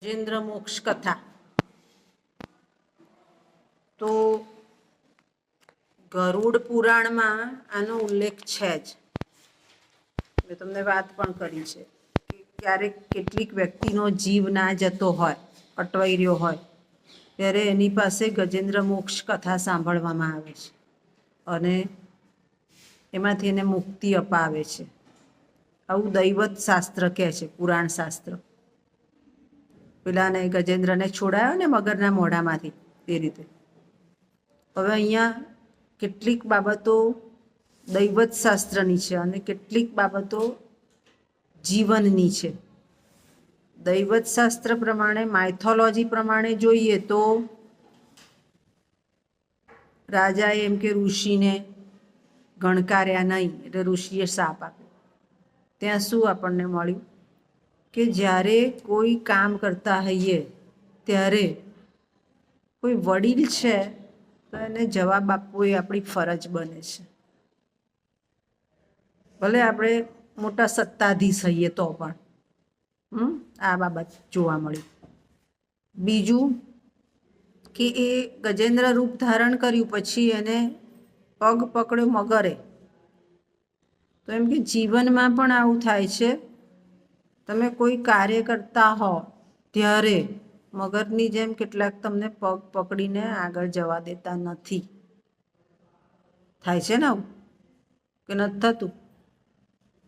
ગજેન્દ્ર મોક્ષ કથા. તો ગરુડ પુરાણમાં આનો ઉલ્લેખ છે જ. મેં તમને વાત પણ કરી છે કે ક્યારેક કેટલીક વ્યક્તિનો જીવ ના જતો હોય, અટવાઈ રહ્યો હોય, ત્યારે એની પાસે ગજેન્દ્ર મોક્ષ કથા સાંભળવામાં આવે છે અને એમાંથી એને મુક્તિ અપાવે છે. આવું દૈવત શાસ્ત્ર કહે છે, પુરાણ શાસ્ત્ર. પેલાને ગજેન્દ્રને છોડાયો ને મગરના મોઢામાંથી, તે રીતે. હવે અહીંયા કેટલીક બાબતો દૈવત શાસ્ત્રની છે અને કેટલીક બાબતો જીવનની છે. દૈવત શાસ્ત્ર પ્રમાણે, માઇથોલોજી પ્રમાણે જોઈએ તો રાજાએ એમ કે ઋષિને ગણકાર્યા નહીં, એટલે ઋષિએ શાપ આપ્યો. ત્યાં શું આપણને મળ્યું કે જ્યારે કોઈ કામ કરતા હોઈએ ત્યારે કોઈ વડીલ છે તો એને જવાબ આપવો એ આપણી ફરજ બને છે. ભલે આપણે મોટા સત્તાધીશ હોઈએ તો પણ આ બાબત જોવા મળી. બીજું કે એ ગજેન્દ્ર રૂપ ધારણ કર્યું પછી એને પગ પકડ્યો મગરે. તો એમ કે જીવનમાં પણ આવું થાય છે. તમે કોઈ કાર્ય કરતા હો ત્યારે મગરની જેમ કેટલાક તમને પગ પકડીને આગળ જવા દેતા નથી. થાય છે ને આવું કે નથી થતું?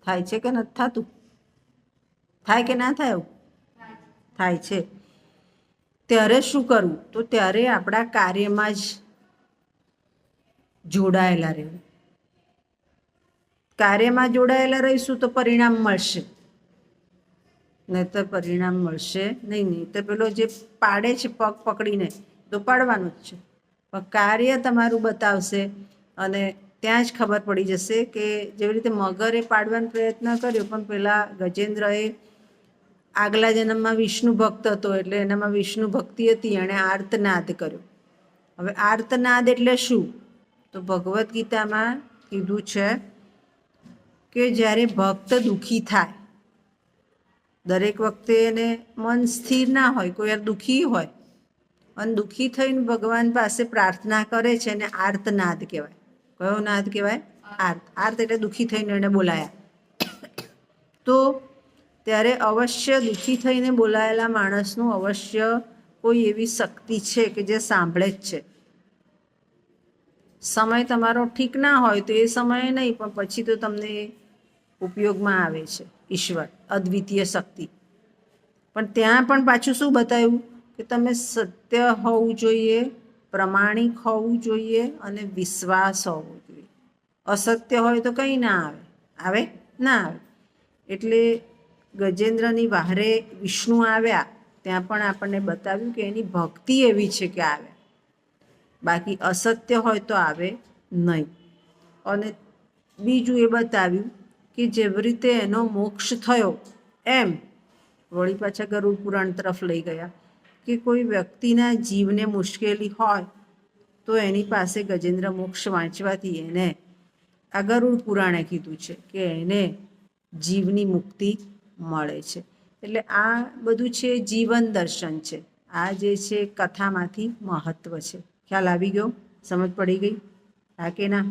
થાય છે કે નથી થતું? થાય કે ના થાય? આવું થાય છે. ત્યારે શું કરવું? તો ત્યારે આપણા કાર્યમાં જ જોડાયેલા રહેવું. કાર્યમાં જોડાયેલા રહીશું તો પરિણામ મળશે, નહીંતર પરિણામ મળશે નહીં. તો પેલો જે પાડે છે પગ પકડીને, તો પાડવાનું જ છે, પણ કાર્ય તમારું બતાવશે અને ત્યાં જ ખબર પડી જશે કે જેવી રીતે મગરે પાડવાનો પ્રયત્ન કર્યો, પણ પેલા ગજેન્દ્રએ આગલા જન્મમાં વિષ્ણુ ભક્ત હતો એટલે એનામાં વિષ્ણુ ભક્તિ હતી, એણે આર્તનાદ કર્યો. હવે આર્તનાદ એટલે શું? તો ભગવદ્ ગીતામાં કીધું છે કે જ્યારે ભક્ત દુઃખી થાય, દરેક વખતે એને મન સ્થિર ના હોય, કોઈ વાર દુઃખી હોય અને દુઃખી થઈને ભગવાન પાસે પ્રાર્થના કરે છે એને આર્તનાદ કહેવાય. કયો નાદ કહેવાય? આર્ત. આર્ત એટલે દુઃખી થઈને એને બોલાયા. તો ત્યારે અવશ્ય દુઃખી થઈને બોલાયેલા માણસનું અવશ્ય કોઈ એવી શક્તિ છે કે જે સાંભળે જ છે. સમય તમારો ઠીક ના હોય તો એ સમયે નહીં, પણ પછી તો તમને ઉપયોગમાં આવે છે ઈશ્વર, અદ્વિતીય શક્તિ. પણ ત્યાં પણ પાછું શું બતાવ્યું કે તમે સત્ય હોવું જોઈએ, પ્રમાણિક હોવું જોઈએ અને વિશ્વાસ હોવો જોઈએ. અસત્ય હોય તો કંઈ ના આવે. આવે? ના આવે. એટલે ગજેન્દ્રની વાહરે વિષ્ણુ આવ્યા ત્યાં પણ આપણને બતાવ્યું કે એની ભક્તિ એવી છે કે આવે, બાકી અસત્ય હોય તો આવે નહીં. અને બીજું એ બતાવ્યું કે જેવી રીતે એનો મોક્ષ થયો એમ વળી પાછા ગરુડ પુરાણ તરફ લઈ ગયા કે કોઈ વ્યક્તિના જીવને મુશ્કેલી હોય તો એની પાસે ગજેન્દ્ર મોક્ષ વાંચવાથી એને આ ગરુડ પુરાણે કીધું છે કે એને જીવની મુક્તિ મળે છે. એટલે આ બધું છે જીવન દર્શન છે. આ જે છે કથામાંથી મહત્વ છે. ખ્યાલ આવી ગયો? સમજ પડી ગઈ? હા કે ના?